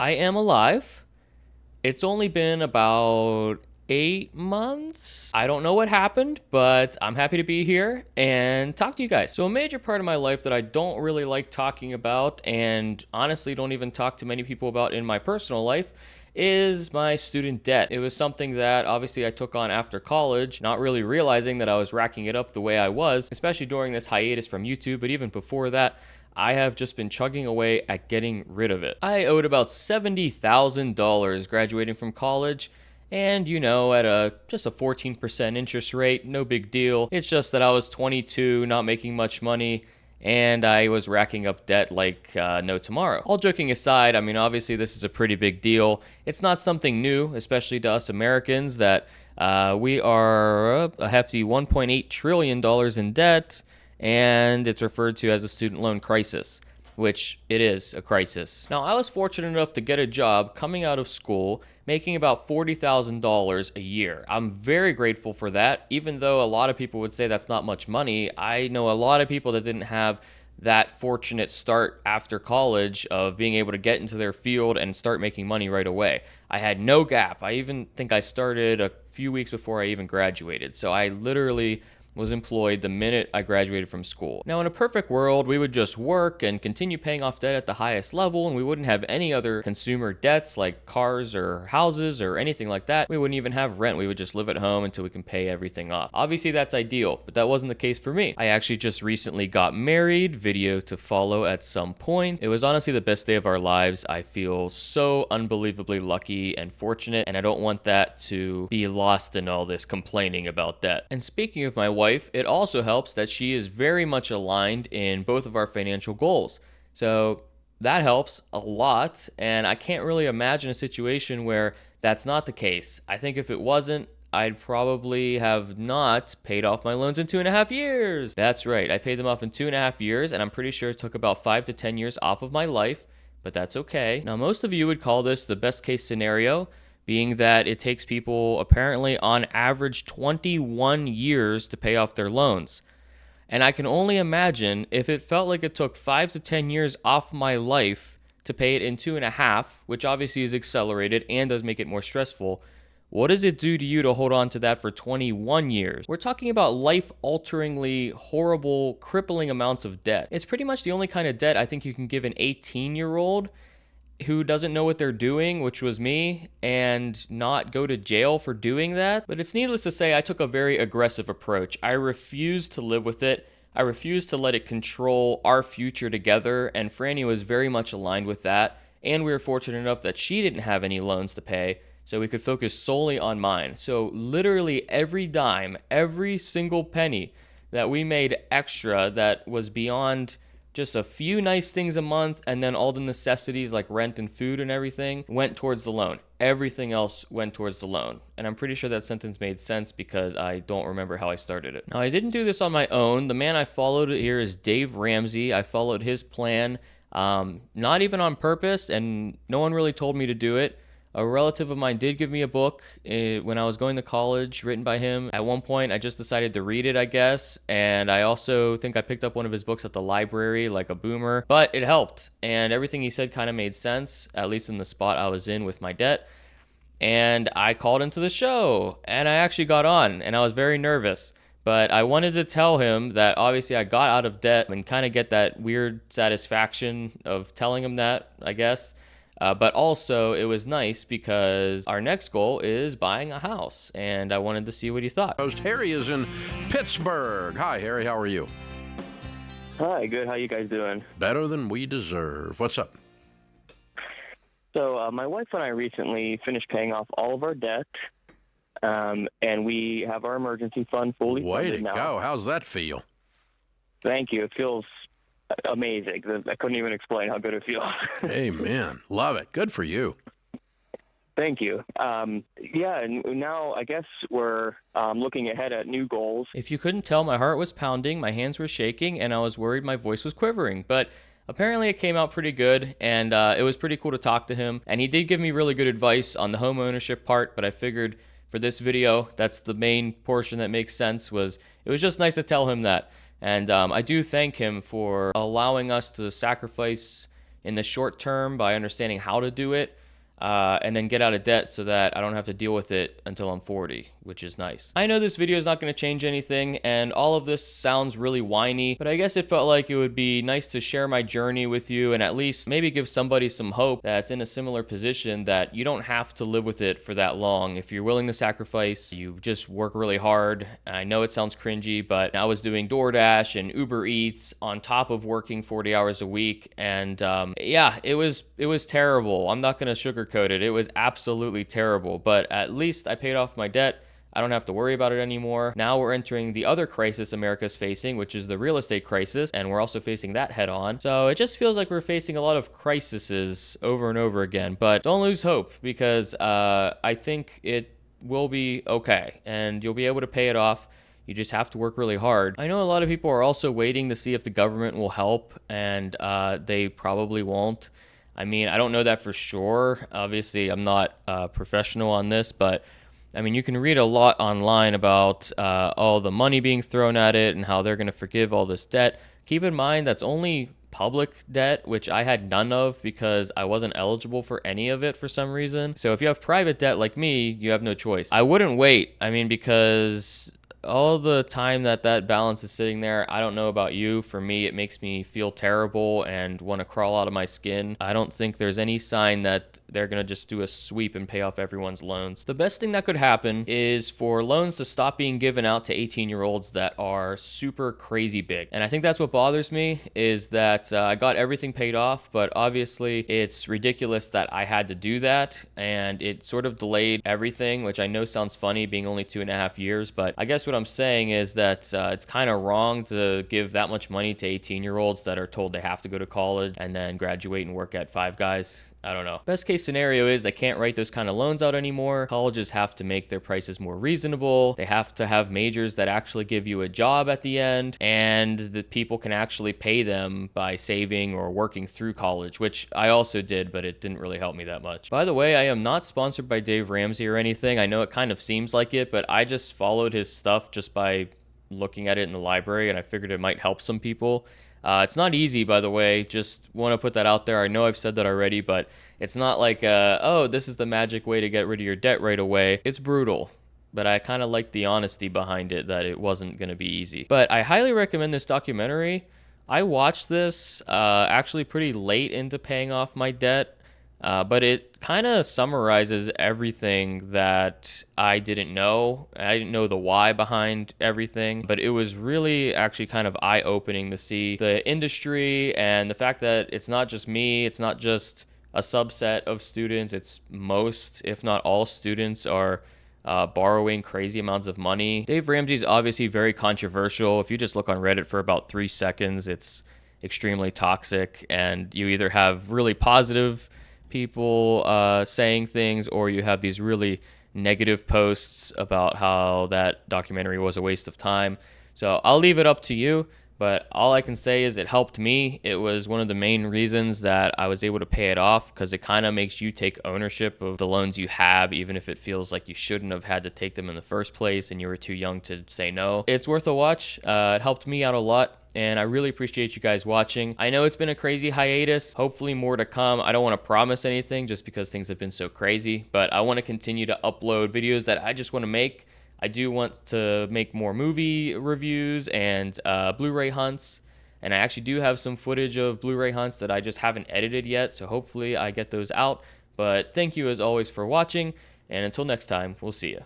I am alive. It's only been about 8 months. I don't know what happened, but I'm happy to be here and talk to you guys. So, a major part of my life that I don't really like talking about, and honestly don't even talk to many people about in my personal life, is my student debt. It was something that obviously I took on after college, not really realizing that I was racking it up the way I was, especially during this hiatus from YouTube, but even before that. I have just been chugging away at getting rid of it. I owed about $70,000 graduating from college, and at just a 14% interest rate, no big deal. It's just that I was 22, not making much money, and I was racking up debt like no tomorrow. All joking aside, I mean, obviously this is a pretty big deal. It's not something new, especially to us Americans, that we are a hefty $1.8 trillion in debt, and it's referred to as a student loan crisis, which it is a crisis. Now, I was fortunate enough to get a job coming out of school making about $40,000 a year. I'm very grateful for that, even though a lot of people would say that's not much money. I know a lot of people that didn't have that fortunate start after college of being able to get into their field and start making money right away. I had no gap. I even think I started a few weeks before I even graduated. So I literally was employed the minute I graduated from school. Now, in a perfect world, we would just work and continue paying off debt at the highest level, and we wouldn't have any other consumer debts like cars or houses or anything like that. We wouldn't even have rent. We would just live at home until we can pay everything off. Obviously, that's ideal, but that wasn't the case for me. I actually just recently got married, video to follow at some point. It was honestly the best day of our lives. I feel so unbelievably lucky and fortunate, and I don't want that to be lost in all this complaining about debt. And speaking of my wife, it also helps that she is very much aligned in both of our financial goals. So that helps a lot, and I can't really imagine a situation where that's not the case. I think if it wasn't, I'd probably have not paid off my loans in 2.5 years. That's right, I paid them off in 2.5 years, and I'm pretty sure it took about 5 to 10 years off of my life, but that's okay. Now, most of you would call this the best case scenario, being that it takes people apparently on average 21 years to pay off their loans. And I can only imagine if it felt like it took 5 to 10 years off my life to pay it in 2.5, which obviously is accelerated and does make it more stressful. What does it do to you to hold on to that for 21 years? We're talking about life-alteringly horrible, crippling amounts of debt. It's pretty much the only kind of debt I think you can give an 18-year-old who doesn't know what they're doing, which was me, and not go to jail for doing that. But it's needless to say, I took a very aggressive approach. I refused to live with it. I refused to let it control our future together, and Franny was very much aligned with that. And we were fortunate enough that she didn't have any loans to pay, so we could focus solely on mine. So literally every dime, every single penny that we made extra that was beyond just a few nice things a month, and then all the necessities like rent and food and everything went towards the loan. Everything else went towards the loan. And I'm pretty sure that sentence made sense because I don't remember how I started it. Now, I didn't do this on my own. The man I followed here is Dave Ramsey. I followed his plan, not even on purpose, and no one really told me to do it. A relative of mine did give me a book when I was going to college, written by him. At one point, I just decided to read it, I guess. And I also think I picked up one of his books at the library, like a boomer. But it helped. And everything he said kind of made sense, at least in the spot I was in with my debt. And I called into the show. And I actually got on. And I was very nervous. But I wanted to tell him that obviously I got out of debt and kind of get that weird satisfaction of telling him that, I guess. But also, it was nice because our next goal is buying a house, and I wanted to see what he thought. Host Harry is in Pittsburgh. Hi, Harry. How are you? Hi, good. How you guys doing? Better than we deserve. What's up? So my wife and I recently finished paying off all of our debt, and we have our emergency fund fully funded now. Way to go. How's that feel? Thank you. It feels amazing. I couldn't even explain how good it feels. Amen. Love it. Good for you. Thank you. Yeah, and now I guess we're looking ahead at new goals. If you couldn't tell, my heart was pounding, my hands were shaking, and I was worried my voice was quivering. But apparently it came out pretty good, and it was pretty cool to talk to him. And he did give me really good advice on the home ownership part, but I figured for this video, that's the main portion that makes sense. It was just nice to tell him that. And I do thank him for allowing us to sacrifice in the short term by understanding how to do it, and then get out of debt so that I don't have to deal with it until I'm 40, which is nice. I know this video is not going to change anything, and all of this sounds really whiny, but I guess it felt like it would be nice to share my journey with you and at least maybe give somebody some hope that's in a similar position, that you don't have to live with it for that long. If you're willing to sacrifice, you just work really hard. I know it sounds cringy, but I was doing DoorDash and Uber Eats on top of working 40 hours a week, and yeah, it was terrible. I'm not going to sugarcoat it. It was absolutely terrible, but at least I paid off my debt. I don't have to worry about it anymore. Now we're entering the other crisis America's facing, which is the real estate crisis, and we're also facing that head on. So it just feels like we're facing a lot of crises over and over again, but don't lose hope, because I think it will be okay, and you'll be able to pay it off. You just have to work really hard. I know a lot of people are also waiting to see if the government will help, and they probably won't. I mean, I don't know that for sure. Obviously, I'm not a professional on this, but I mean, you can read a lot online about all the money being thrown at it and how they're going to forgive all this debt. Keep in mind, that's only public debt, which I had none of because I wasn't eligible for any of it for some reason. So if you have private debt like me, you have no choice. I wouldn't wait. I mean, because all the time that balance is sitting there, I don't know about you. For me, it makes me feel terrible and want to crawl out of my skin. I don't think there's any sign that they're going to just do a sweep and pay off everyone's loans. The best thing that could happen is for loans to stop being given out to 18-year-olds that are super crazy big. And I think that's what bothers me, is that I got everything paid off, but obviously it's ridiculous that I had to do that, and it sort of delayed everything, which I know sounds funny being only 2.5 years, but I guess what I'm saying is that it's kind of wrong to give that much money to 18-year-olds that are told they have to go to college and then graduate and work at Five Guys. I don't know. Best case scenario is they can't write those kind of loans out anymore. Colleges have to make their prices more reasonable. They have to have majors that actually give you a job at the end, and that people can actually pay them by saving or working through college, which I also did, but it didn't really help me that much. By the way, I am not sponsored by Dave Ramsey or anything. I know it kind of seems like it, but I just followed his stuff just by looking at it in the library, and I figured it might help some people. It's not easy, by the way. Just want to put that out there. I know I've said that already, but it's not like, oh, this is the magic way to get rid of your debt right away. It's brutal, but I kind of like the honesty behind it, that it wasn't going to be easy. But I highly recommend this documentary. I watched this actually pretty late into paying off my debt. But it kind of summarizes everything that I didn't know. I didn't know the why behind everything, but it was really actually kind of eye-opening to see the industry and the fact that it's not just me, it's not just a subset of students, it's most, if not all students are borrowing crazy amounts of money. Dave Ramsey's obviously very controversial. If you just look on Reddit for about 3 seconds, it's extremely toxic, and you either have really positive people saying things, or you have these really negative posts about how that documentary was a waste of time. So I'll leave it up to you, but all I can say is it helped me. It was one of the main reasons that I was able to pay it off, because it kind of makes you take ownership of the loans you have, even if it feels like you shouldn't have had to take them in the first place and you were too young to say no. It's worth a watch. It helped me out a lot, and I really appreciate you guys watching. I know it's been a crazy hiatus. Hopefully more to come. I don't want to promise anything just because things have been so crazy, but I want to continue to upload videos that I just want to make. I do want to make more movie reviews and Blu-ray hunts, and I actually do have some footage of Blu-ray hunts that I just haven't edited yet, so hopefully I get those out. But thank you as always for watching, and until next time, we'll see you.